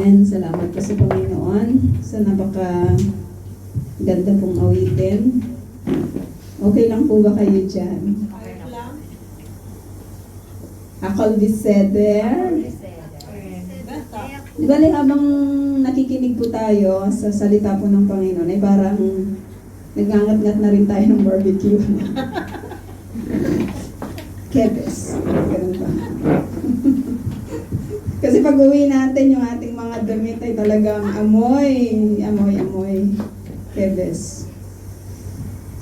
Amen. Salamat po sa Panginoon sa napaka ganda pong awitin. Okay lang po ba kayo dyan? Akal Biseder. Di ba habang nakikinig po tayo sa salita po ng Panginoon, ay parang nagngangat-ngat na rin tayo ng barbecue. Kebes. Ganun ba? Kasi pag uwi natin, yung ating mga damit ay talagang amoy. Kebes.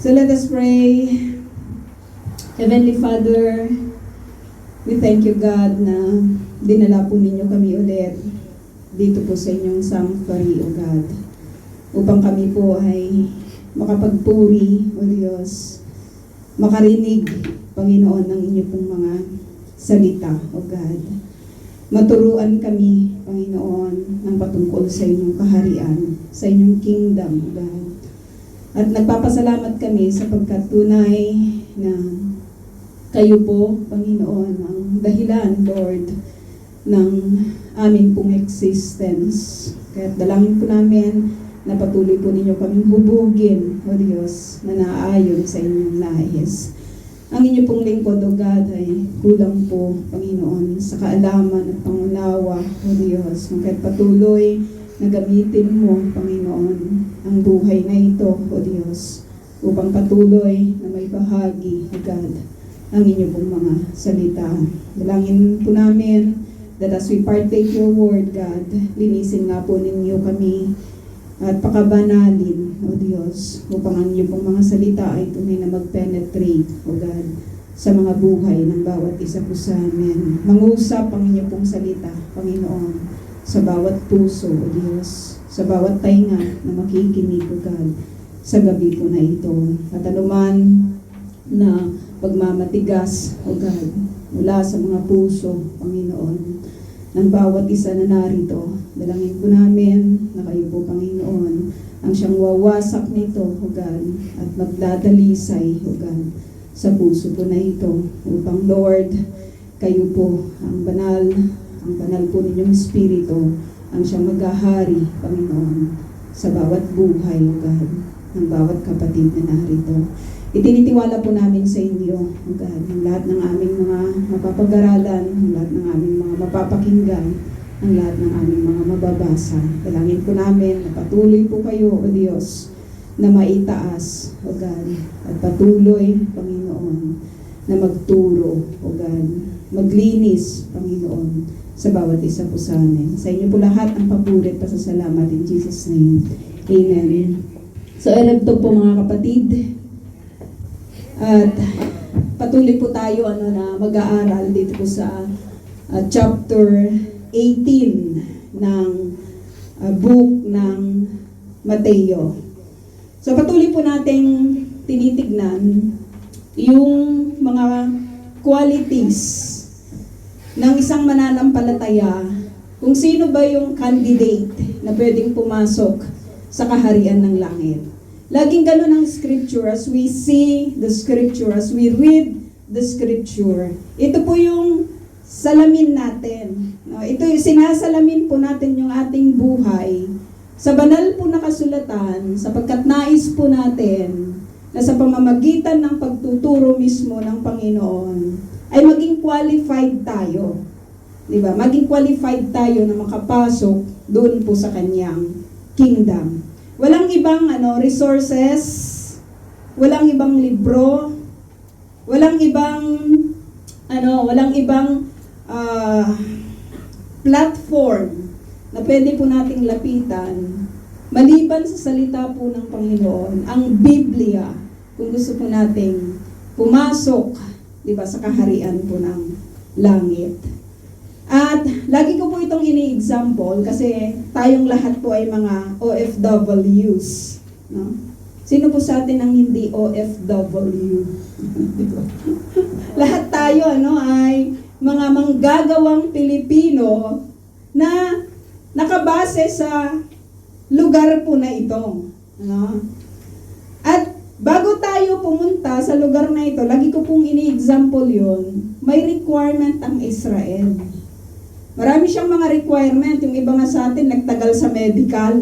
So let us pray. Heavenly Father, we thank you, God, na dinala po ninyo kami ulit dito po sa inyong sanctuary, O God, upang kami po ay makapagpuri, O Diyos, makarinig, Panginoon, ng inyo pong mga salita, O God. Maturuan kami, Panginoon, ng patungkol sa inyong kaharian, sa inyong kingdom, O God. At nagpapasalamat kami sapagkat tunay na kayo po, Panginoon, ang dahilan, Lord, ng amin pong existence. Kaya dalangin po namin na patuloy po ninyo kaming hubugin, O Diyos, na naayon sa inyong nais. Ang inyo pong lingkod, O God, ay kulang po, Panginoon, sa kaalaman at pangunawa, O Diyos. Kahit patuloy na gamitin mo, Panginoon, ang buhay na ito, O Diyos, upang patuloy na may bahagi, O God, ang inyo pong mga salita. Dalangin po namin that as we partake your word, God, linisin nga po ninyo kami at pakabanalin, O Diyos, upang ang inyo pong mga salita ay tunay na mag-penetrate, O God, sa mga buhay ng bawat isa po sa amin. Mangusap ang inyo pong salita, Panginoon, sa bawat puso, O Diyos, sa bawat tainga na makikinig, O God, sa gabi po na ito. At anuman na pagmamatigas, O God, mula sa mga puso, Panginoon, ng bawat isa na narito, dalangin po namin na kayo po, Panginoon, ang siyang wawasak nito, O God, at magdadalisay, O God, sa puso po na ito, upang, Lord, kayo po, ang banal po ninyong Espiritu, ang siyang maghahari, Panginoon, sa bawat buhay, O God, ng bawat kapatid na narito. Itinitiwala po namin sa inyo, O God, ang lahat ng aming mga mapapag-aralan, ang lahat ng aming mga mapapakinggan, ang lahat ng aming mga mababasa. Dalangin po namin na patuloy po kayo, O Diyos, na maitaas, O God, at patuloy, Panginoon, na magturo, O God, maglinis, Panginoon, sa bawat isa po sa amin. Sa inyo po lahat ang papuri at pasasalamat in Jesus' name. Amen. So, erabto po mga kapatid, at patuloy po tayo na mag-aaral dito po sa chapter 18 ng book ng Mateo. So patuloy po nating tinitignan yung mga qualities ng isang mananampalataya, kung sino ba yung candidate na pwedeng pumasok sa kaharian ng langit. Laging ganun ang scripture, as we see the scripture, as we read the scripture. Ito po yung salamin natin. No? Ito yung sinasalamin po natin yung ating buhay sa banal po na kasulatan, sapagkat nais po natin na sa pamamagitan ng pagtuturo mismo ng Panginoon ay maging qualified tayo. Diba? Maging qualified tayo na makapasok doon po sa kanyang kingdom. Walang ibang resources, walang ibang libro, walang ibang platform na pwede po nating lapitan maliban sa salita po ng Panginoon, ang Biblia, kung gusto po nating pumasok, di ba, sa kaharian po ng langit. At lagi ko po itong ini-example kasi tayong lahat po ay mga OFWs. No? Sino po sa atin ang hindi OFW? Lahat tayo ay mga manggagawang Pilipino na nakabase sa lugar po na ito. No? At bago tayo pumunta sa lugar na ito, lagi ko pong ini-example yon, may requirement ang Israel. Marami siyang mga requirement. Yung iba nga sa atin, nagtagal sa medical.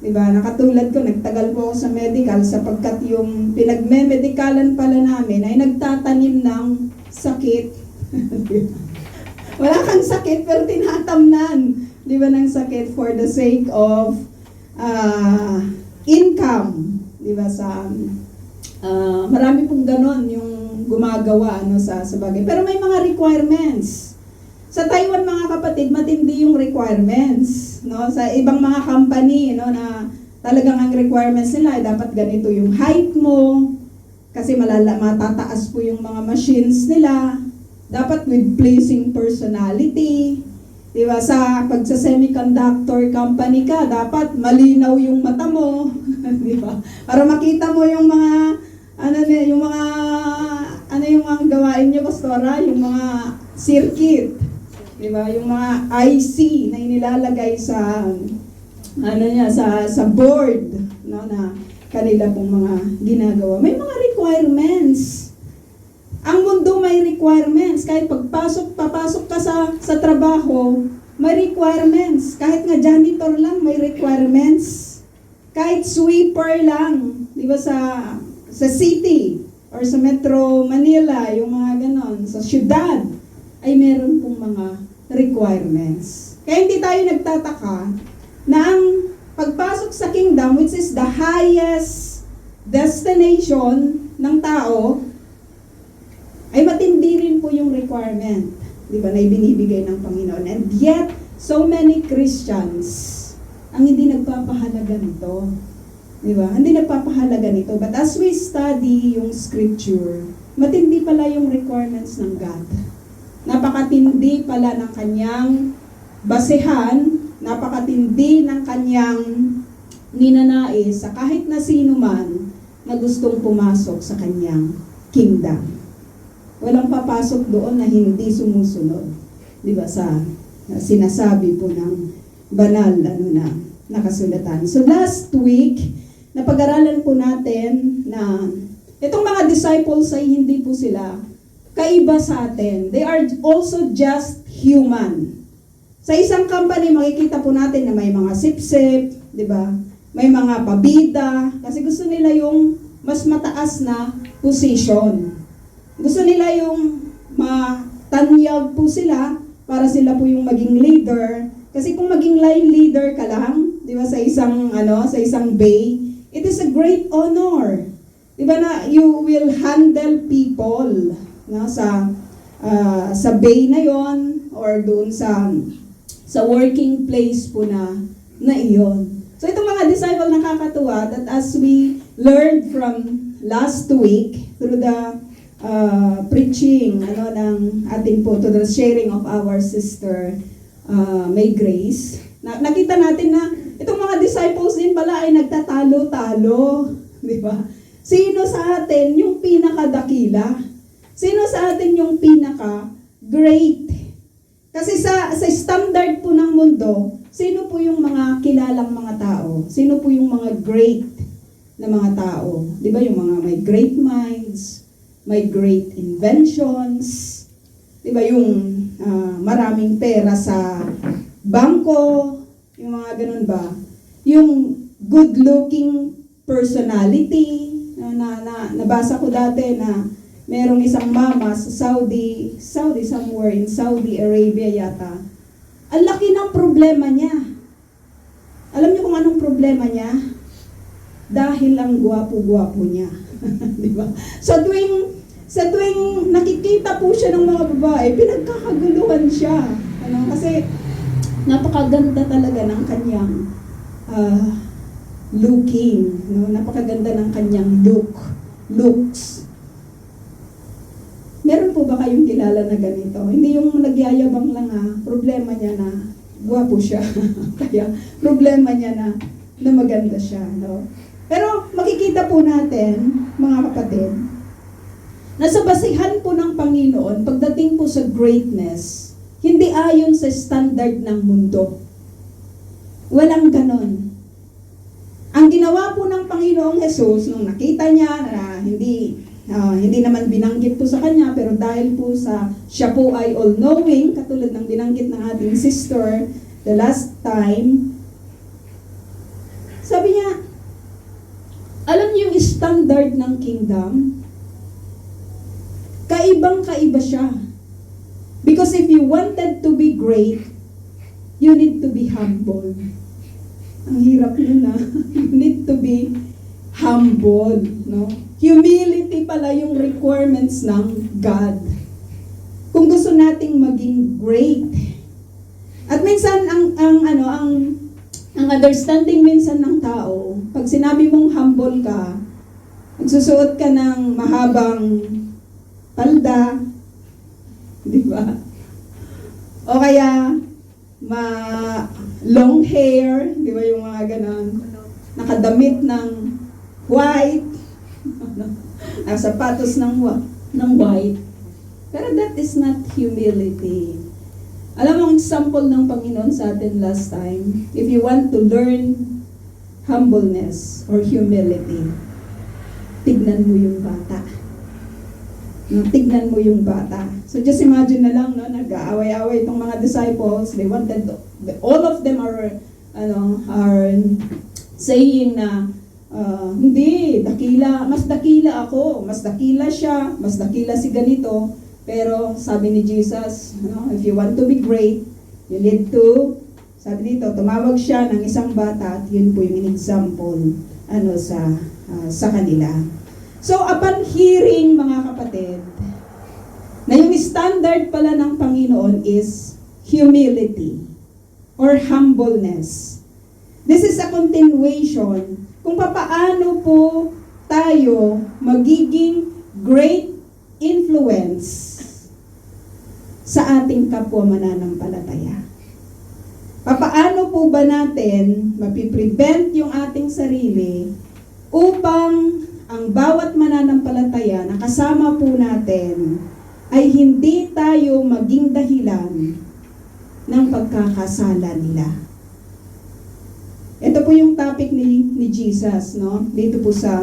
Diba? Nakatulad ko, nagtagal po ako sa medical sapagkat yung pinagme-medikalan pala namin ay nagtatanim ng sakit. Wala kang sakit pero tinatamnan, di ba, ng sakit for the sake of income. Di ba? Marami pong ganon yung gumagawa sa bagay. Pero may mga requirements. Sa Taiwan, mga kapatid, matindi yung requirements, no? Sa ibang mga company, no, na talagang ang requirements nila ay dapat ganito yung height mo kasi matataas po yung mga machines nila. Dapat with pleasing personality. Diba? Pag sa semiconductor company ka, dapat malinaw yung mata mo. Diba? Para makita mo yung mga yung mga gawain niyo, Pastora, yung mga circuit. Diba? Yung mga IC na inilalagay sa board, no, na kanila pong mga ginagawa. May mga requirements. Ang mundo may requirements. Kahit papasok ka sa trabaho, may requirements. Kahit nga janitor lang, may requirements. Kahit sweeper lang, di ba, sa city or sa Metro Manila, yung mga ganon, sa syudad, ay meron pong mga requirements. Kaya hindi tayo nagtataka na ang pagpasok sa kingdom, which is the highest destination ng tao, ay matindi rin po yung requirement, di ba, na ibinibigay ng Panginoon. And yet, so many Christians ang hindi nagpapahalaga nito. Di ba? Hindi nagpapahalaga nito. But as we study yung scripture, matindi pala yung requirements ng God. Napakatindi pala ng kanyang basehan, napakatindi ng kanyang ninanais sa kahit na sino man na gustong pumasok sa kanyang kingdom. Walang papasok doon na hindi sumusunod. Di ba, sa sinasabi po ng banal na kasulatan. So last week, napag-aralan po natin na itong mga disciples ay hindi po sila kaiba sa atin. They are also just human. Sa isang company, makikita po natin na may mga sip-sip, di ba? May mga pabida, kasi gusto nila yung mas mataas na position. Gusto nila yung matanyag po sila para sila po yung maging leader. Kasi kung maging line leader ka lang, di ba, sa isang bay, it is a great honor. Di ba na you will handle people, no, sa bay na yon or doon sa working place po na iyon. So itong mga disciple, nakakatuwa that as we learned from last week through the preaching ng ating po, to the sharing of our sister May Grace, nakita natin na itong mga disciples din pala ay nagtatalo-talo, di ba? Sino sa atin yung pinakadakila? Sino sa atin yung pinaka-great? Kasi sa standard po ng mundo, sino po yung mga kilalang mga tao? Sino po yung mga great na mga tao? Di ba, yung mga may great minds, may great inventions, di ba, yung maraming pera sa bangko, yung mga ganun ba? Yung good-looking personality, nabasa ko dati na merong isang mama sa Saudi, somewhere in Saudi Arabia yata. Ang laki ng problema niya. Alam niyo kung anong problema niya? Dahil ang gwapo-gwapo niya. Di ba? Sa tuwing nakikita po siya ng mga babae, pinagkakaguluhan siya. Kasi napakaganda talaga ng kanyang looking, no? Napakaganda ng kanyang looks. Meron po ba kayong kilala na ganito? Hindi yung nagyayabang lang problema niya na gwapo siya. Kaya problema niya na maganda siya, no? Pero makikita po natin, mga kapatid, na sa basihan po ng Panginoon, pagdating po sa greatness, hindi ayon sa standard ng mundo. Walang ganon. Ang ginawa po ng Panginoong Jesus, nung nakita niya na hindi Hindi naman binanggit po sa kanya, pero dahil po sa siya po ay all-knowing, katulad ng binanggit ng ating sister the last time, sabi niya, alam niyo yung standard ng kingdom? Kaibang-kaiba siya. Because if you wanted to be great, you need to be humble. Ang hirap nun You need to be humble, no? Humility pala yung requirements ng God. Kung gusto nating maging great. At minsan ang understanding minsan ng tao, pag sinabi mong humble ka, nagsusuot ka ng mahabang palda, di ba? O kaya long hair, di ba yung mga ganon, nakadamit ng white, sapatos ng white. Pero that is not humility. Alam mo, ang example ng Panginoon sa atin last time, if you want to learn humbleness or humility, tignan mo yung bata. Tignan mo yung bata. So just imagine na lang, nag-aaway-aaway itong mga disciples. They wanted, all of them are saying na, hindi, mas dakila ako, mas dakila siya, mas dakila si ganito. Pero sabi ni Jesus, if you want to be great, you need to, sabi dito, tumawag siya ng isang bata at yun po yung example sa kanila. So upon hearing, mga kapatid, na yung standard pala ng Panginoon is humility or humbleness. This is a continuation kung papaano po tayo magiging great influence sa ating kapwa mananampalataya. Papaano po ba natin mapiprevent yung ating sarili upang ang bawat mananampalataya na kasama po natin ay hindi tayo maging dahilan ng pagkakasala nila. Ito po yung topic ni Jesus, dito po sa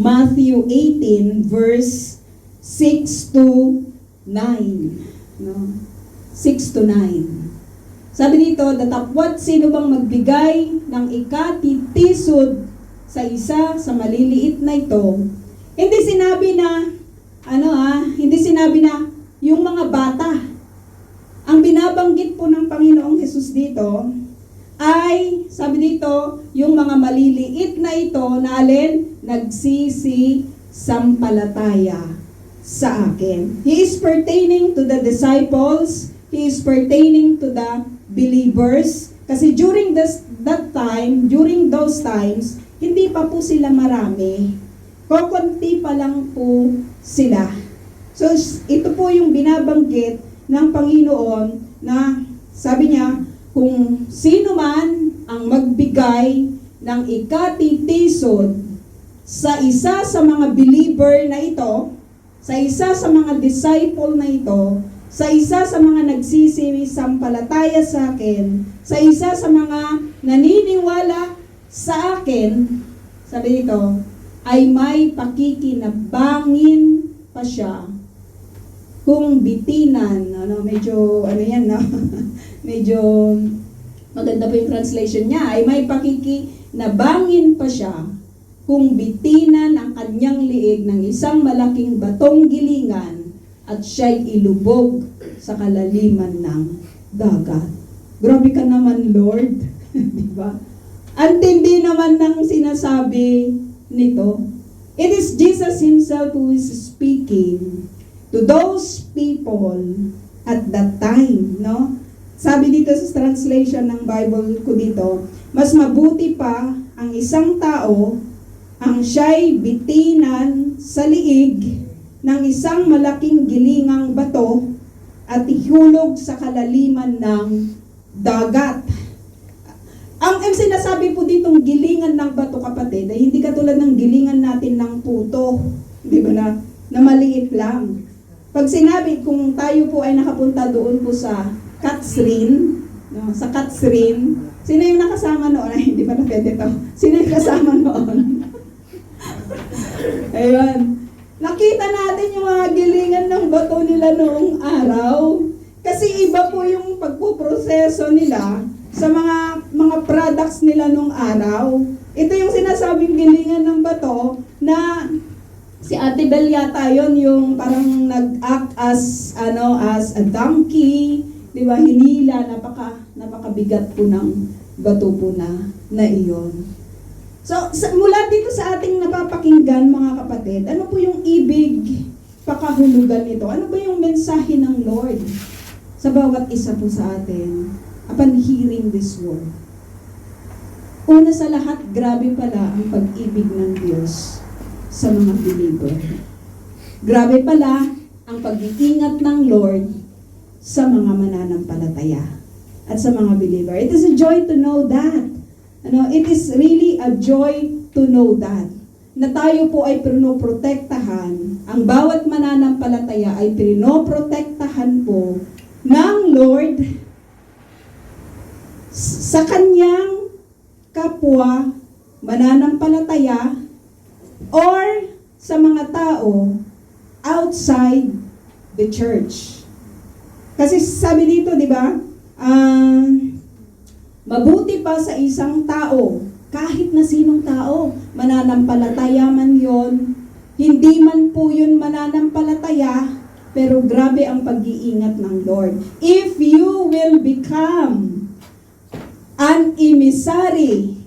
Matthew 18 verse 6 to 9. 6 to 9. Sabi dito, datapwat sino bang magbigay ng ikatitisod sa isa sa maliliit na ito. Hindi sinabi na, hindi sinabi na yung mga bata. Ang binabanggit po ng Panginoong Hesus dito ay, sabi dito, yung mga maliliit na ito na alin, nagsisisampalataya sa akin. He is pertaining to the disciples, he is pertaining to the believers, kasi during those times, hindi pa po sila marami. Kokonti pa lang po sila. So, ito po yung binabanggit ng Panginoon na sabi niya, kung sino man ang magbigay ng ikatitisod sa isa sa mga believer na ito, sa isa sa mga disciple na ito, sa isa sa mga nagsisisampalataya sa akin, sa isa sa mga naniniwala sa akin, sabi dito, ay may pakikinabangin pa siya kung bitinan, medyo medyo maganda po yung translation niya, ay may pakikinabangin pa siya kung bitinan ang kanyang liig ng isang malaking batong gilingan at siya'y ilubog sa kalaliman ng dagat. Grabe ka naman, Lord. Diba? Antindi naman ng sinasabi nito. It is Jesus Himself who is speaking to those people at that time, Sabi dito sa translation ng Bible ko dito, mas mabuti pa ang isang tao ang siya'y bitinan sa liig ng isang malaking gilingang bato at ihulog sa kalaliman ng dagat. Ang sinasabi po ditong gilingan ng bato, kapatid, ay hindi katulad ng gilingan natin ng puto, di ba na maliit lang. Pag sinabi, kung tayo po ay nakapunta doon po sa Katsrin, sa Katsrin, sino yung nakasama noon? Ay, hindi pa na pwede to. Sino yung kasama noon? Ayun. Nakita natin yung mga gilingan ng bato nila noong araw. Kasi iba po yung pagpuproseso nila sa mga products nila noong araw. Ito yung sinasabing gilingan ng bato na si Ate Bel yata yun, yung parang nag-act as a donkey, di ba? Hinila, napakabigat po ng bato po na iyon. So, mula dito sa ating napapakinggan, mga kapatid, ano po yung ibig pakahulugan nito? Ano ba yung mensahe ng Lord sa bawat isa po sa atin upon hearing this word? Una sa lahat, grabe pala ang pag-ibig ng Diyos sa mga believer. Grabe pala ang pag-iingat ng Lord sa mga mananampalataya at sa mga believer. It is a joy to know that. It is really a joy to know that. Na tayo po ay pinoprotektahan, ang bawat mananampalataya ay pinoprotektahan po ng Lord sa kanyang kapwa mananampalataya or sa mga tao outside the church. Kasi sabi dito, di ba? Mabuti pa sa isang tao, kahit na sinong tao, mananampalataya man yon, hindi man po yun mananampalataya, pero grabe ang pag-iingat ng Lord. If you will become an emissary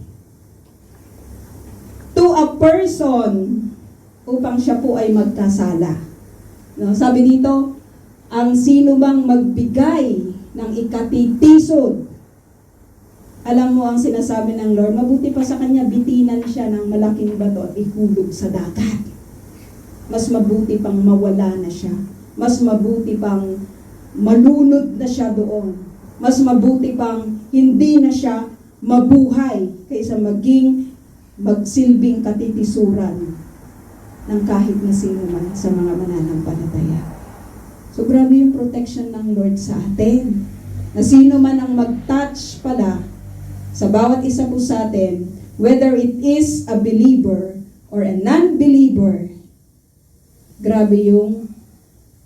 to a person upang siya po ay magkasala. No, sabi dito, ang sino bang magbigay ng ikatitisod, alam mo ang sinasabi ng Lord, mabuti pa sa kanya, bitinan siya ng malaking bato at ihulog sa dagat. Mas mabuti pang mawala na siya. Mas mabuti pang malunod na siya doon. Mas mabuti pang hindi na siya mabuhay kaysa magsilbing katitisuran ng kahit na sino man sa mga mananampalataya. So grabe yung protection ng Lord sa atin. Na sino man ang mag-touch pala sa bawat isa po sa atin, whether it is a believer or a non-believer, grabe yung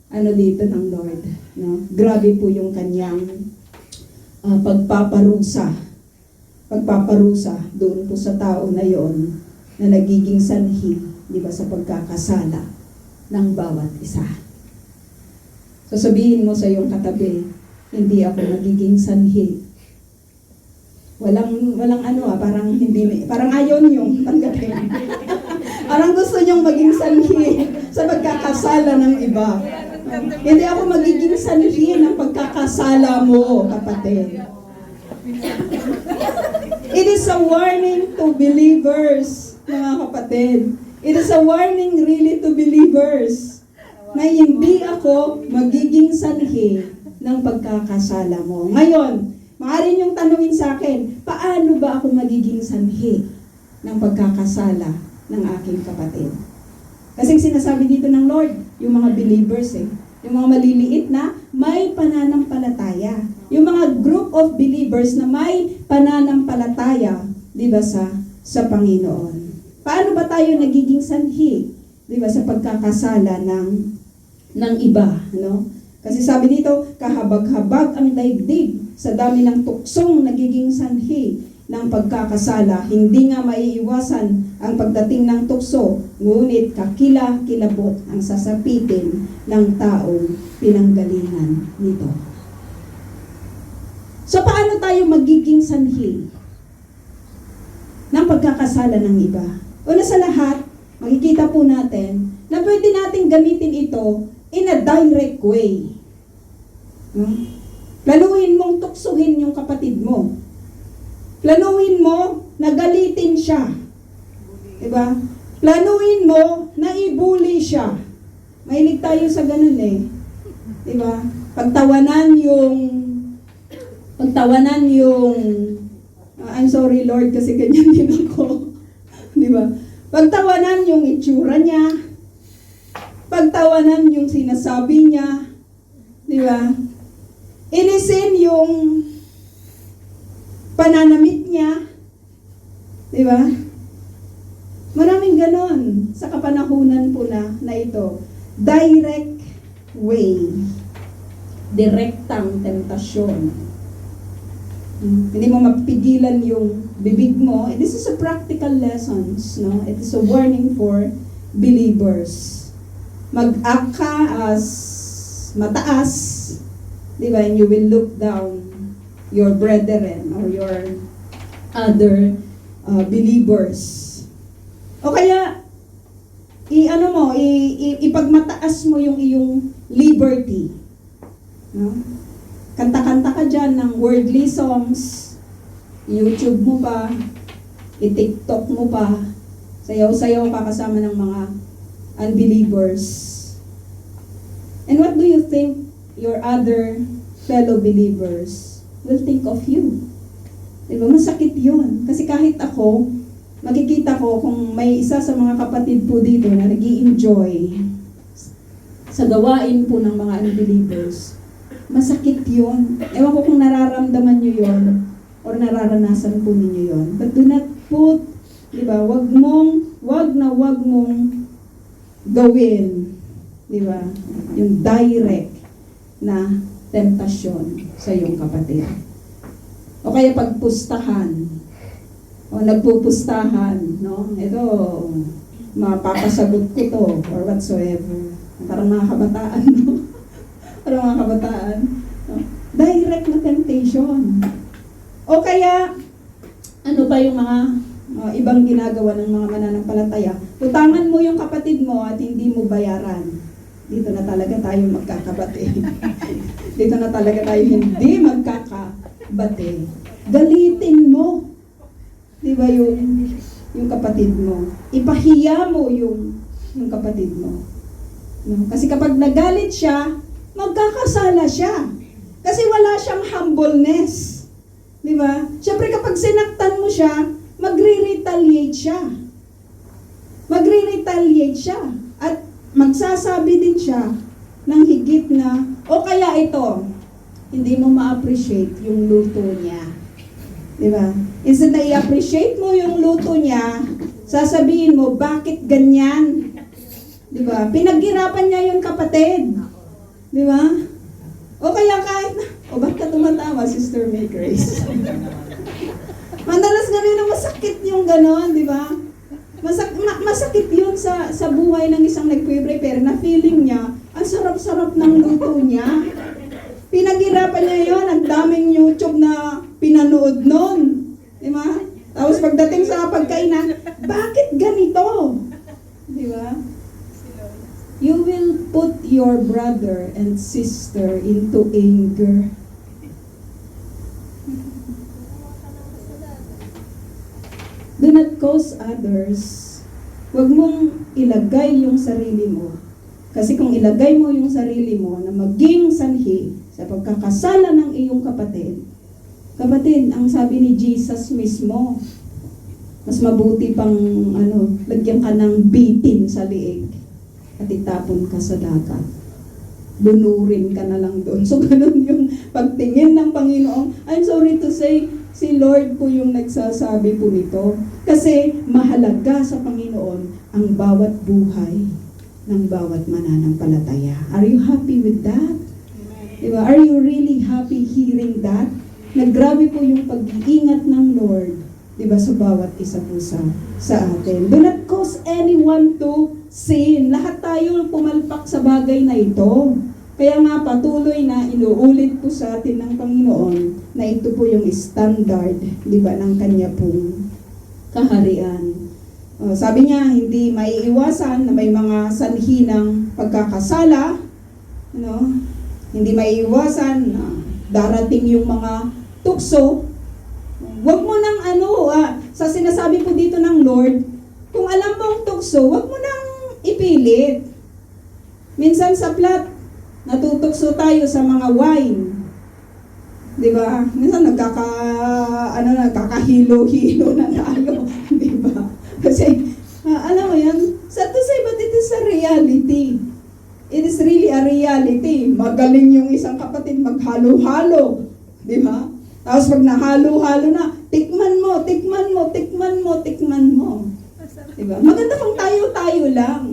dito ng Lord. No? Grabe po yung kanyang pagpaparusa doon po sa tao na yon na nagiging sanhi, di ba, sa pagkakasala ng bawat isa. So sabihin mo sa iyong katabi, hindi ako nagiging sanhi. Walang parang ayaw niyong tanggapin. Parang gusto niyong maging sanhi sa pagkakasala ng iba. Hindi ako magiging sanhi ng pagkakasala mo, kapatid. It is a warning to believers, mga kapatid. It is a warning really to believers na hindi ako magiging sanhi ng pagkakasala mo. Ngayon, maaari niyong tanungin sa akin, paano ba ako magiging sanhi ng pagkakasala ng aking kapatid? Kasi sinasabi dito ng Lord, yung mga believers yung mga maliliit na may pananampalataya. Yung mga group of believers na may pananampalataya, di ba, sa Panginoon. Paano ba tayo nagiging sanhi, di ba, sa pagkakasala ng iba, no? Kasi sabi dito, kahabag-habag ang daigdig sa dami ng tuksong nagiging sanhi ng pagkakasala. Hindi nga maiiwasan ang pagdating ng tukso, ngunit kakila-kilabot ang sasapitin ng taong pinanggalingan nito. So paano tayo magiging sanhi ng pagkakasala ng iba? Una sa lahat, makikita po natin na pwede nating gamitin ito in a direct way. Planuhin mong tuksuhin yung kapatid mo. Planuhin mo na galitin siya. Diba? Planuhin mo na ibuli siya. Mahilig tayo sa ganun Diba? Pagtawanan yung I'm sorry Lord kasi ganyan din ako. Diba? Pagtawanan yung itsura niya. Pagtawanan yung sinasabi niya. Diba? Inisin yung pananamit niya. Diba? Maraming ganon sa kapanahunan po na ito. Direct way. Direktang tentasyon. Hindi mo mapigilan yung bibig mo. This is a practical lessons, no? It is a warning for believers. Mag-act ka as mataas, di ba? And you will look down your brethren or your other believers. O kaya, ipagmataas mo yung iyong liberty. No? Kanta-kanta ka dyan ng worldly songs, YouTube mo pa, i-TikTok mo pa, sayaw-sayaw ka kasama ng mga unbelievers. And what do you think your other fellow believers will think of you? Diba? Masakit yun. Kasi kahit ako, makikita ko kung may isa sa mga kapatid po dito na nag-i-enjoy sa gawain po ng mga unbelievers, masakit yun. Ewan ko kung nararamdaman nyo yun or nararanasan po ninyo yun. But do not put, diba, wag mong gawin, diba, yung direct na tentasyon sa iyong kapatid. O kaya pagpustahan, o nagpupustahan, no? Ito, mapapasagot ko to, or whatsoever. Parang mga kabataan, no? Parang mga kabataan. No? Direct na temptation. O kaya, ano pa yung mga ibang ginagawa ng mga mananampalataya? Utangan mo yung kapatid mo at hindi mo bayaran. Dito na talaga tayo magkakabate. Dito na talaga tayo hindi magkakabate. Galitin mo. Diba yung kapatid mo? Ipahiya mo yung kapatid mo. No? Kasi kapag nagalit siya, magkakasala siya. Kasi wala siyang humbleness. Diba? Siyempre kapag sinaktan mo siya, magre-retaliate siya. Magre-retaliate siya. At magsasabi din siya ng higit na, o kaya ito, hindi mo ma-appreciate yung luto niya. Diba? Instead na i-appreciate mo yung luto niya, sasabihin mo, bakit ganyan? Diba? Pinaghirapan niya yung kapatid. Diba? O kaya kahit na, o ba't ka tumatawa, Sister May Grace? Madalas gano'n na masakit yung gano'n, diba? Masakit yun sa buhay ng isang nagpe-prepare na feeling niya, ang sarap-sarap ng luto niya. Pinaghirapan niya yun, ang daming YouTube na pinanood nun. Diba? Tapos pagdating sa pagkainan, bakit ganito? Diba? You will put your brother and sister into anger. Do not cause others. Huwag mong ilagay yung sarili mo. Kasi kung ilagay mo yung sarili mo na maging sanhi sa pagkakasala ng iyong kapatid, ang sabi ni Jesus mismo, mas mabuti pang lagyan ka ng bitin sa liig at itapon ka sa dagat. Lunurin ka na lang doon. So, ganun yung pagtingin ng Panginoon. I'm sorry to say, si Lord po yung nagsasabi po nito. Kasi mahalaga sa Panginoon ang bawat buhay ng bawat mananampalataya. Are you happy with that? Diba? Are you really happy hearing that? Naggrabe po yung pag-iingat ng Lord, diba, sa bawat isa po sa atin. Do not cause anyone to sin. Lahat tayo pumalpak sa bagay na ito. Kaya nga patuloy na inuulit po sa atin ng Panginoon na ito po yung standard, diba, ng kanya pong kaharian. Sabi niya, hindi maiiwasan na may mga sanhi ng pagkakasala, hindi maiiwasan na darating yung mga tukso. Huwag mo nang sa sinasabi po dito ng Lord, kung alam mong tukso, huwag mo nang ipilit. Minsan sa plat, natutukso tayo sa mga wine. Diba? Minsan nagkakahilo-hilo na tayo. Diba? Kasi, alam mo yan, sad to say, but it is a reality. It is really a reality. Magaling yung isang kapatid maghalo-halo. Diba? Tapos pag nahalo-halo na, tikman mo. Diba? Maganda kung tayo-tayo lang.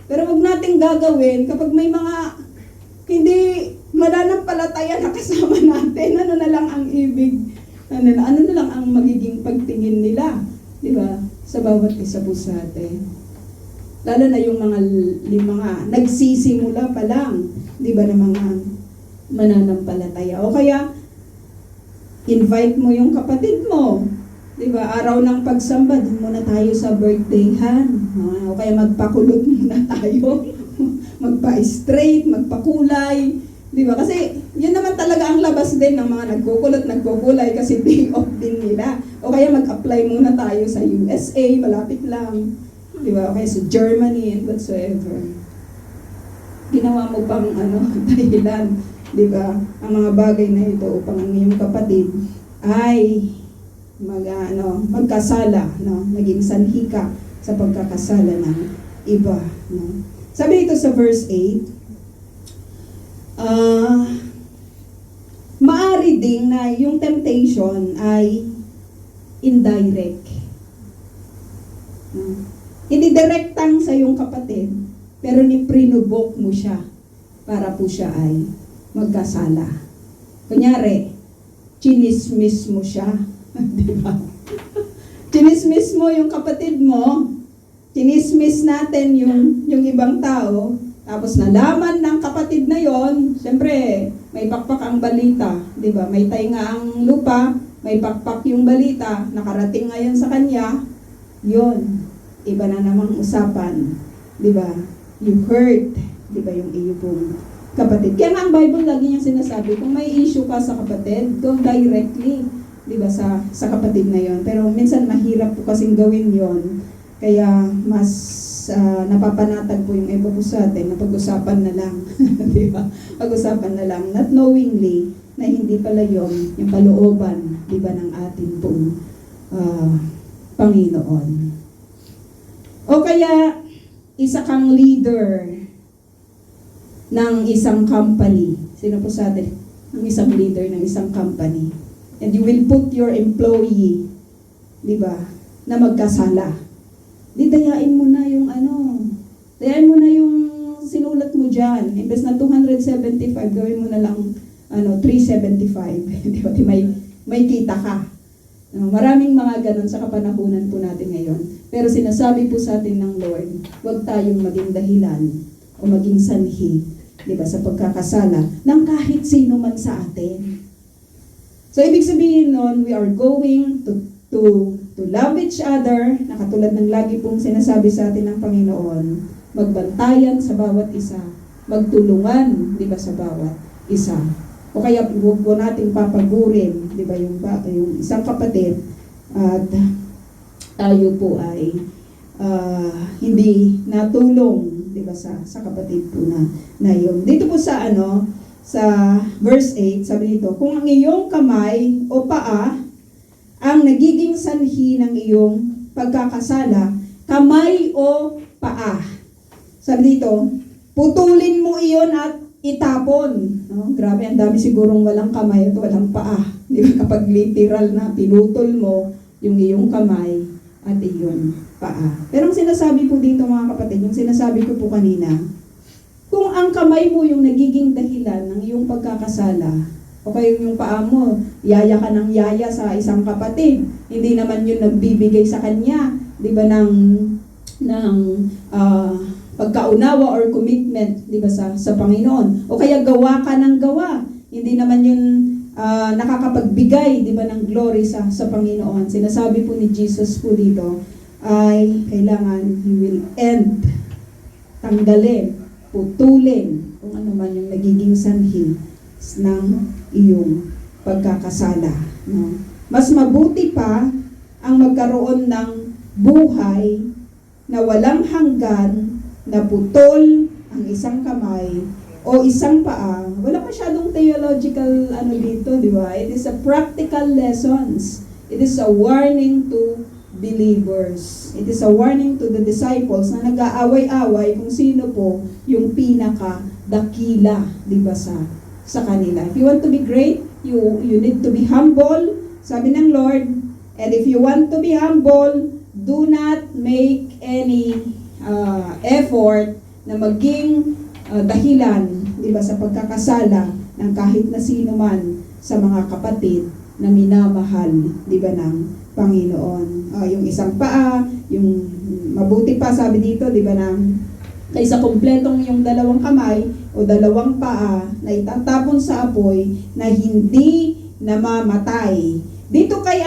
Pero wag nating gagawin kapag may mga hindi mananampalataya na kasama natin, ano na lang ang ibig, ano na lang ang magiging pagtingin nila, di ba? Sa bawat isa po sa atin. Lalo na yung mga nagsisimula pa lang, di ba, ng mga mananampalataya. O kaya, invite mo yung kapatid mo, di ba? Araw ng pagsamba, dun muna tayo sa birthdayhan. O kaya magpakulot muna tayo. Magpa-straight, magpakulay, di ba? Kasi yun naman talaga ang labas din ng mga nagkukulay kasi day off din nila. O kaya mag-apply muna tayo sa USA, malapit lang, di ba? O kaya sa Germany and whatsoever. Ginawa mo pang dahilan, di ba? Ang mga bagay na ito upang ang iyong kapatid ay magkasala, no? Naging sanhi ka sa pagkakasala ng iba, no? Sabi ito sa verse 8, maari ding na yung temptation ay indirect. Hindi direktang sa yung kapatid, pero ni-prinubok mo siya para po siya ay magkasala. Kunyari, chinismis mo siya. Di ba? Chinismis mo yung kapatid mo, chinismis natin yung ibang tao, tapos nalaman ng kapatid na yon, siyempre, may pakpak ang balita, di ba? May tainga ang lupa, may pakpak yung balita, nakarating ngayon sa kanya, yon, iba na namang usapan, di ba? You hurt, di ba, yung iyo pong kapatid. Kaya nga ang Bible lagi niyang sinasabi, kung may issue ka sa kapatid, go directly, di ba, sa kapatid na yon. Pero minsan mahirap po kasing gawin yon. Kaya mas napapanatag po yung iba po sa atin na pag-usapan na lang. Di ba? Pag-usapan na lang. Not knowingly na hindi pala yun yung kalooban, di ba, ng ating pong Panginoon. O kaya, isa kang leader ng isang company. Sino po sa atin? Ng isang leader ng isang company. And you will put your employee, di ba, na magkasala. Di dayain mo na yung dayain mo na yung sinulat mo dyan. Imbes na 275, gawin mo na lang 375. Di ba? May kita ka. Maraming mga ganun sa kapanahunan po natin ngayon. Pero sinasabi po sa atin ng Lord, huwag tayong maging dahilan o maging sanhi, di ba, sa pagkakasala ng kahit sino man sa atin. So, ibig sabihin nun, we are going to love each other, na katulad ng lagi pong sinasabi sa atin ng Panginoon, magbantayan sa bawat isa, magtulungan, di ba, sa bawat isa. O kaya huwag po nating papagurin, di ba, yung isang kapatid, at tayo po ay hindi natulong, di ba, sa kapatid po na yun. Dito po sa sa verse 8, sabi nito, kung ang iyong kamay o paa ang nagiging sanhi ng iyong pagkakasala, kamay o paa. Sabi dito, putulin mo iyon at itapon. No? Grabe, ang dami sigurong walang kamay at walang paa. Di ba? Kapag literal na pinutol mo yung iyong kamay at iyong paa. Pero ang sinasabi po dito, mga kapatid, yung sinasabi ko po kanina, kung ang kamay mo yung nagiging dahilan ng iyong pagkakasala, o kaya yung paa mo, yaya ka ng yaya sa isang kapatid, hindi naman yun nagbibigay sa kanya, di ba, ng pagkaunawa or commitment, di ba, sa Panginoon. O kaya gawa ka ng gawa, hindi naman yun nakakapagbigay, di ba, ng glory sa Panginoon. Sinasabi po ni Jesus po dito, ay kailangan He will end, tanggalin, putulin, kung ano man yung nagiging sanhi ng iyong pagkakasala. No? Mas mabuti pa ang magkaroon ng buhay na walang hanggan, na putol ang isang kamay o isang paa. Wala masyadong theological dito, di ba? It is a practical lessons. It is a warning to believers. It is a warning to the disciples na nag-aaway-away kung sino po yung pinaka-dakila, di ba, sa kanila. If you want to be great, you need to be humble, sabi ng Lord. And if you want to be humble, do not make any effort na maging dahilan, di ba, sa pagkakasala ng kahit na sino man sa mga kapatid na minamahal, di ba, ng Panginoon. Yung isang paa, yung mabuti pa, sabi dito, di ba, kaysa kumpletong yung dalawang kamay o dalawang paa na itatapon sa apoy na hindi namamatay. Dito kay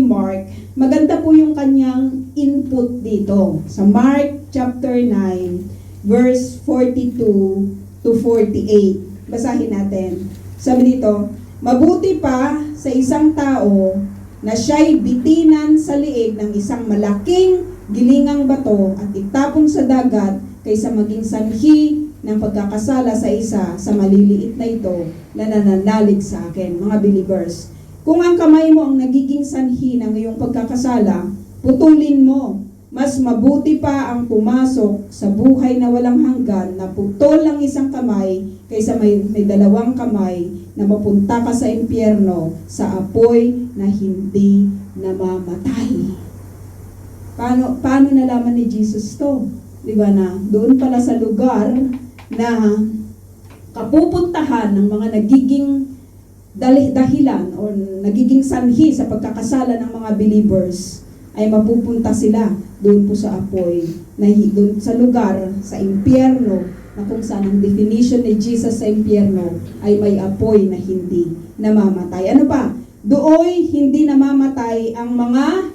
Mark, maganda po yung kanyang input dito. Sa Mark chapter 9, verse 42 to 48. Basahin natin. Sabi dito, mabuti pa sa isang tao na siya'y bitinan sa liig ng isang malaking gilingang bato at itapon sa dagat kaysa maging sanhi ng pagkakasala sa isa sa maliliit na ito na nananalig sa akin. Mga believers, kung ang kamay mo ang nagiging sanhi ng iyong pagkakasala, putulin mo. Mas mabuti pa ang pumasok sa buhay na walang hanggan na putol ang isang kamay kaysa may dalawang kamay na mapunta ka sa impyerno sa apoy na hindi namamatay. Paano nalaman ni Jesus to? Di ba na doon pala sa lugar na kapupuntahan ng mga nagiging dahilan o nagiging sanhi sa pagkakasala ng mga believers, ay mapupunta sila doon po sa apoy, na doon sa lugar, sa impyerno, na kung saan ang definition ni Jesus sa impyerno ay may apoy na hindi namamatay. Ano pa? Dooy hindi namamatay ang mga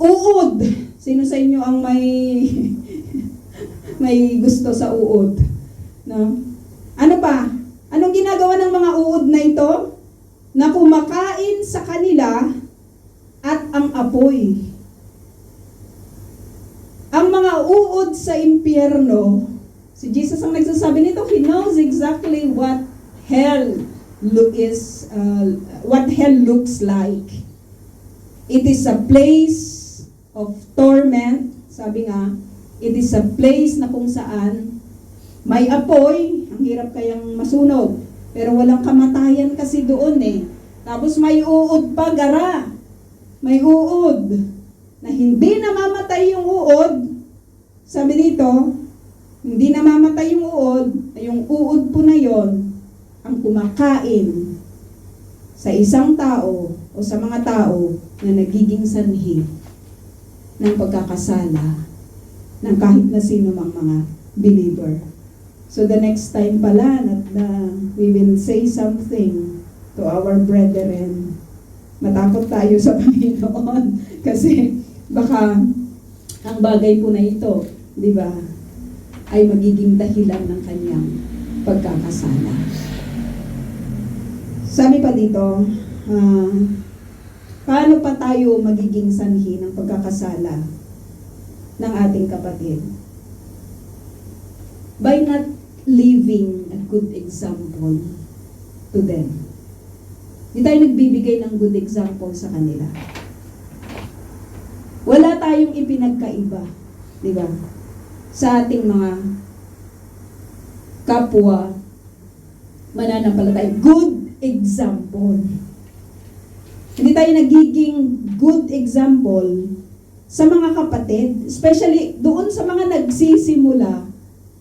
uod. Sino sa inyo ang may gusto sa uod? No? Ano pa? Anong ginagawa ng mga uod na ito? Na kumakain sa kanila at ang apoy. Ang mga uod sa impyerno, si Jesus ang nagsasabi nito, He knows exactly what hell looks like. It is a place of torment. Sabi nga, it is a place na kung saan may apoy, ang hirap kayang masunog, pero walang kamatayan kasi doon eh. Tapos may uod pa, gara. May uod na hindi namamatay yung uod. Sabi dito, hindi namamatay yung uod po na yon ang kumakain sa isang tao o sa mga tao na nagiging sanhi ng pagkakasala ng kahit na sino mang mga believer. So the next time pala na we will say something to our brethren, matakot tayo sa Panginoon kasi baka ang bagay po na ito, di ba, ay magiging dahilan ng kanyang pagkakasala. Sabi pa dito, paano pa tayo magiging sanhi ng pagkakasala ng ating kapatid? By not living a good example to them. Hindi tayo nagbibigay ng good example sa kanila. Wala tayong ipinagkaiba, di ba? Sa ating mga kapwa mananampalataya. Good example. Hindi tayo nagiging good example sa mga kapatid, especially doon sa mga nagsisimula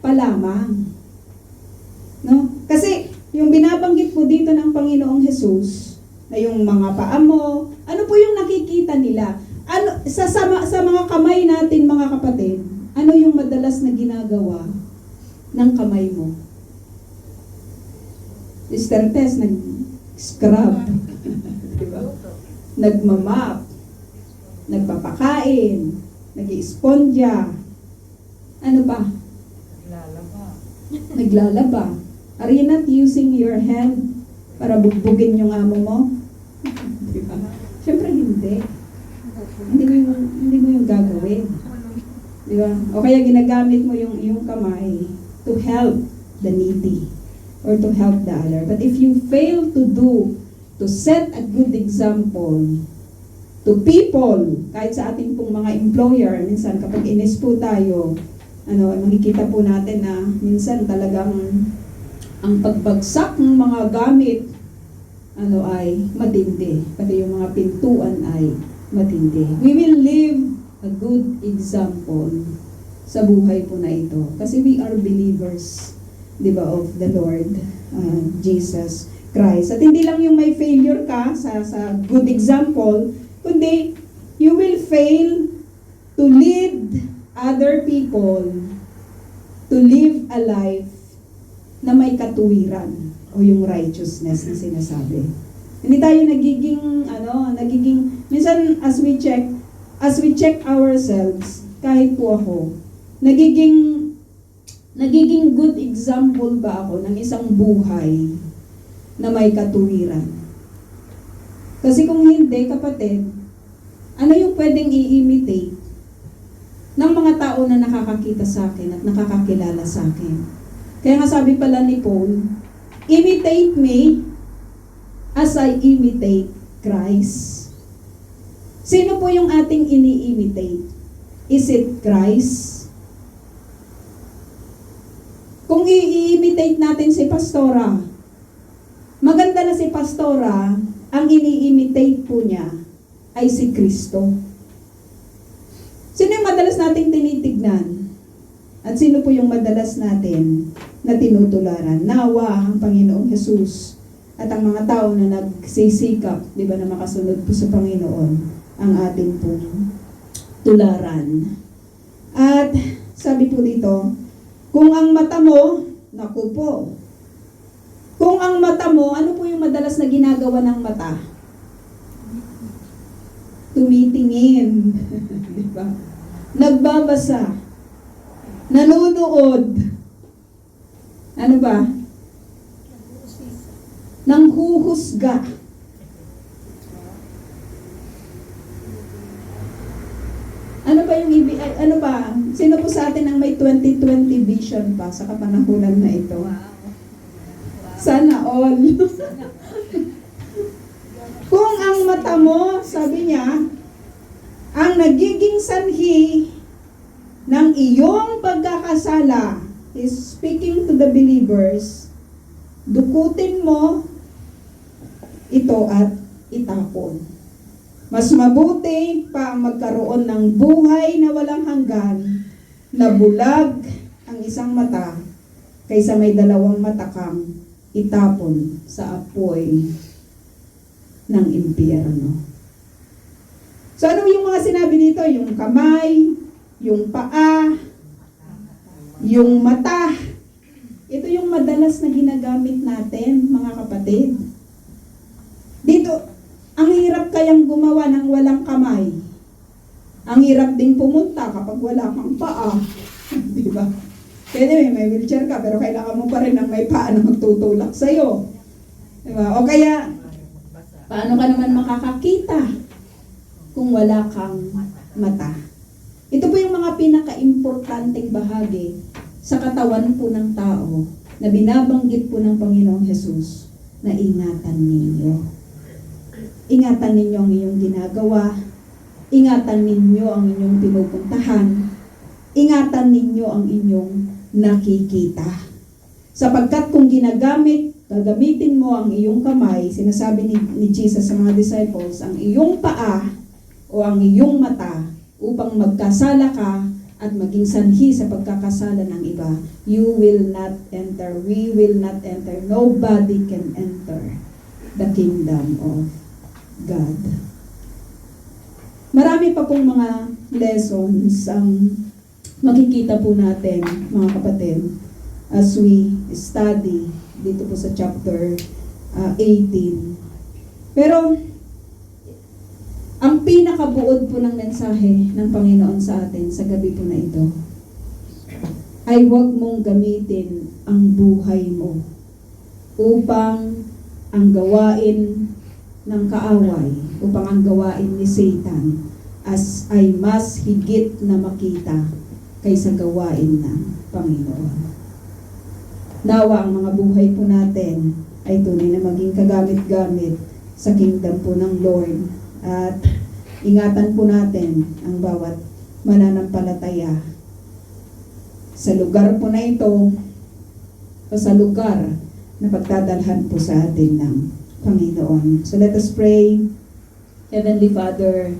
pa lamang. No? Kasi yung binabanggit po dito ng Panginoong Jesus, na yung mga paa mo, ano po yung nakikita nila? Ano, sa mga kamay natin, mga kapatid, ano yung madalas na ginagawa ng kamay mo? Sister Tess, nag-scrub, diba? Nagmamap, nagpapakain, nag-ispondya, ano pa? Naglalaba. Are you not using your hand para bugbugin yung amo mo? Diba? Siyempre hindi. Hindi mo yung gagawin. Diba? O kaya ginagamit mo yung iyong kamay to help the needy or to help the other. But if you fail to set a good example to people, kahit sa ating pong mga employer, minsan kapag inis po tayo, makikita po natin na minsan talagang ang pagbagsak ng mga gamit ay matindi. Pati yung mga pintuan ay matindi. We will live a good example sa buhay po na ito. Kasi we are believers, di ba, of the Lord Jesus Christ. At hindi lang yung may failure ka sa good example, kundi you will fail to lead other people to live a life na may katuwiran o yung righteousness na sinasabi. Hindi tayo nagiging, minsan as we check ourselves, kahit po ako, nagiging good example ba ako ng isang buhay na may katuwiran? Kasi kung hindi, kapatid, ano yung pwedeng i-imitate ng mga tao na nakakakita sa akin at nakakakilala sa akin? Kaya nga sabi pala ni Paul, imitate me as I imitate Christ. Sino po yung ating ini-imitate? Is it Christ? Kung i-imitate natin si Pastora, maganda na si Pastora, ang ini-imitate po niya ay si Kristo. Sino yung madalas nating tinitignan? At sino po yung madalas natin na tinutularan? Nawa ang Panginoong Jesus at ang mga tao na nagsisikap, di ba, na makasunod po sa Panginoon, ang ating pong tularan. At sabi po dito, kung ang mata mo, naku po, kung ang mata mo, ano po yung madalas na ginagawa ng mata? Tumitingin. Di ba? Nagbabasa. Nanonood. Ano ba? Nanghuhusga. Ano ba yung ano ba? Sino po sa atin ang may 20/20 vision pa sa kapanahunan na ito? Sana all. Kung ang mata mo, sabi niya, ang nagiging sanhi ng iyong pagkakasala is speaking to the believers, dukutin mo ito at itapon. Mas mabuti pa ang magkaroon ng buhay na walang hanggan, na bulag ang isang mata, kaysa may dalawang mata kang itapon sa apoy ng impyerno. So ano yung mga sinabi dito? Yung kamay, yung paa, yung mata. Ito yung madalas na ginagamit natin, mga kapatid. Dito, ang hirap kayang gumawa ng walang kamay. Ang hirap din pumunta kapag wala kang paa. Di ba? Pwede may wheelchair ka, pero kailangan mo pa rin ng may paa na magtutulak sa'yo. Di ba? O kaya, paano ka naman makakakita kung wala kang mata? Ito po yung mga pinaka-importanting bahagi sa katawan po ng tao na binabanggit po ng Panginoong Jesus na ingatan ninyo. Ingatan ninyo ang inyong ginagawa. Ingatan ninyo ang inyong pinupuntahan. Ingatan ninyo ang inyong nakikita. Sapagkat kung gagamitin mo ang iyong kamay, sinasabi ni Jesus sa mga disciples, ang iyong paa o ang iyong mata upang magkasala ka at maging sanhi sa pagkakasala ng iba, you will not enter, we will not enter, nobody can enter the kingdom of God. Marami pa pong mga lessons ang makikita po natin, mga kapatid, as we study dito po sa chapter 18. Pero ang pinakabuod po ng mensahe ng Panginoon sa atin sa gabi po na ito ay huwag mong gamitin ang buhay mo upang ang gawain ng kaaway, upang ang gawain ni Satan ay mas higit na makita kaysa gawain ng Panginoon. Nawa ang mga buhay po natin ay tunay na maging kagamit-gamit sa kingdom po ng Lord. At ingatan po natin ang bawat mananampalataya sa lugar po na ito o sa lugar na pagdadalhan po sa atin ng Panginoon. So let us pray. Heavenly Father,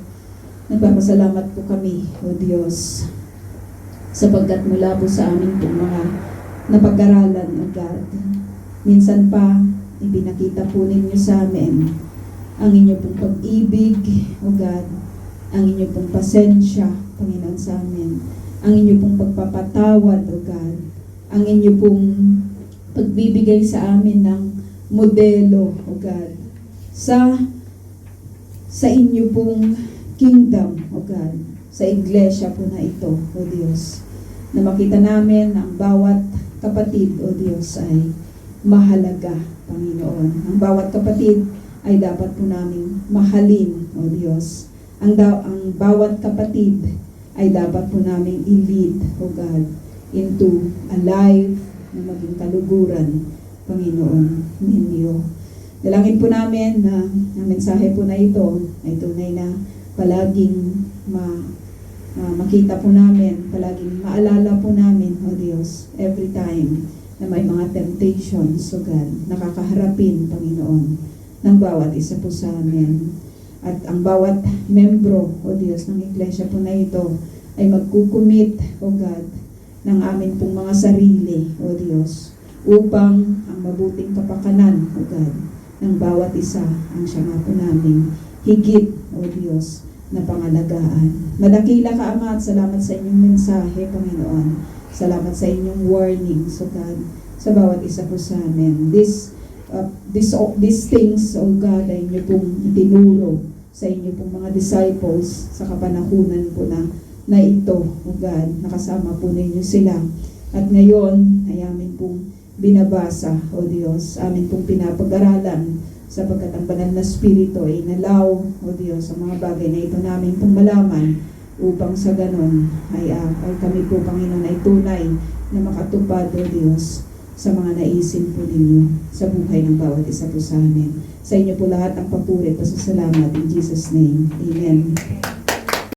Nagpapasalamat po kami, O Diyos, sapagkat mula po sa amin pong mga napag-aralan, O God. Minsan pa, ibinakita po ninyo sa amin ang inyo pong pag-ibig, O God, ang inyo pong pasensya, Panginoon, sa amin, ang inyo pong pagpapatawad, O God, ang inyo pong pagbibigay sa amin ng modelo, O God, sa inyo pong kingdom, O God, sa iglesia po na ito, O Diyos, na makita namin ang bawat kapatid, O Diyos, ay mahalaga, Panginoon. Ang bawat kapatid ay dapat po namin mahalin, O Diyos. Ang bawat kapatid ay dapat po namin i-lead, O God, into a life na maging kaluguran, Panginoon, ninyo. Dalangin po namin na ang mensahe po na ito ay tunay na palaging makita po namin, palaging maalala po namin, O Diyos, every time na may mga temptations, O God, nakakaharapin, Panginoon, ng bawat isa po sa amin. At ang bawat membro, O Diyos, ng iglesia po na ito ay magkukumit, O God, ng amin pong mga sarili, O Diyos, upang ang mabuting kapakanan, O God, ng bawat isa ang siya nga po namin higit, O Diyos, na pangalagaan. Madakila ka, Ama, at salamat sa inyong mensahe, Panginoon. Salamat sa inyong warnings, O God, sa bawat isa po sa amin. These things, O God, ay inyo pong itinuro sa inyo pong mga disciples sa kapanahunan po na ito, O God, nakasama po ninyo sila. At ngayon, ay amin pong binabasa, O Diyos, amin pong pinapag-aralan, sapagkat ang banal na Espiritu ay inalaw, O Diyos, ang mga bagay na ito namin pong malaman, upang sa ganon ay kami po, Panginoon, ay tunay na makatupad, O Diyos, sa mga naisin po ninyo sa buhay ng bawat isa po sa amin. Sa inyo po lahat ang papuri at pasasalamat in Jesus' name. Amen.